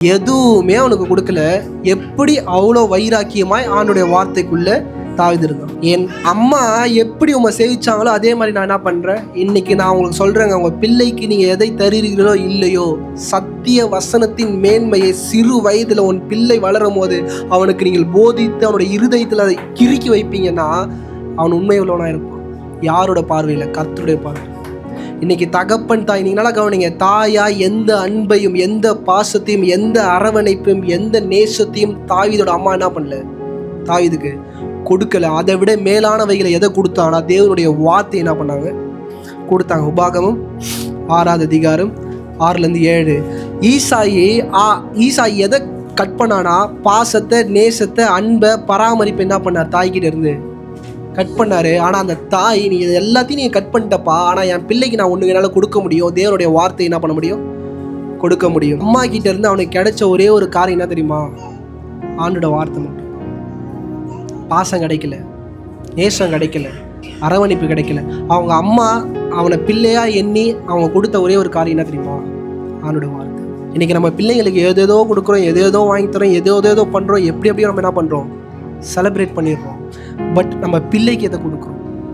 எதுவுமே அவனுக்கு கொடுக்கல. எப்படி அவ்வளோ வைராக்கியமாய் ஆண்டுடைய வார்த்தைக்குள்ள தாவிது இருந்தான். என் அம்மா எப்படி உங்க சேவிச்சாங்களோ அதே மாதிரி நான் என்ன பண்றேன். இன்னைக்கு நான் உங்களுக்கு சொல்றேங்க, உங்க பிள்ளைக்கு நீங்க எதை தருகிறீர்களோ இல்லையோ, சத்திய வசனத்தின் மேன்மையை சிறு வயதுல உன் பிள்ளை வளரும் போது அவனுக்கு நீங்கள் போதித்து அவனுடைய இருதயத்தில் அதை கிறுக்கி வைப்பீங்கன்னா அவன் உண்மை உள்ளவனா இருப்பான். யாரோட பார்வையில? கர்த்தருடைய பார்வை. இன்னைக்கு தகப்பன் தாய், நீங்க நல்லா கவனிங்க, தாயா எந்த அன்பையும் எந்த பாசத்தையும் எந்த அரவணைப்பையும் எந்த நேசத்தையும் தாவீதோட அம்மா என்ன பண்ணல, தாவீதுக்கு கொடுக்கல. அதை விட மேலானவைகளை எதை கொடுத்தானா, தேவனுடைய வார்த்தை என்ன பண்ணாங்க, கொடுத்தாங்க. உபாகமம் 6ஆம் அதிகாரம் 6-7. ஈசாயி எதை கட் பண்ணானா, பாசத்தை நேசத்தை அன்பை பராமரிப்பு என்ன பண்ணார், தாய்கிட்ட இருந்து கட் பண்ணாரு. ஆனால் அந்த தாய், நீ இது எல்லாத்தையும் நீங்கள் கட் பண்ணிட்டப்பா, ஆனால் என் பிள்ளைக்கு நான் ஒன்று என்னால் கொடுக்க முடியும், தேவனுடைய வார்த்தை என்ன பண்ண முடியும், கொடுக்க முடியும். அம்மா கிட்ட இருந்து அவனுக்கு கிடைச்ச ஒரே ஒரு காரியம் என்ன தெரியுமா, ஆண்டோட வார்த்தை மட்டும். பாசம் கிடைக்கல, நேசம் கிடைக்கல, அரவணைப்பு கிடைக்கல. அவங்க அம்மா அவனை பிள்ளையா எண்ணி அவங்க கொடுத்த ஒரே ஒரு காரியம் என்ன தெரியுமா, ஆண்டோட வார்த்தை. இன்னைக்கு நம்ம பிள்ளைங்களுக்கு ஏதேதோ கொடுக்குறோம், ஏதேதோ வாங்கி தரோம், ஏதோ பண்ணுறோம், எப்படி நம்ம என்ன பண்ணுறோம், செலிப்ரேட் பண்ணிடுறோம். பட் நம்ம பிள்ளைக்கு எதை கொடுக்குறோம்?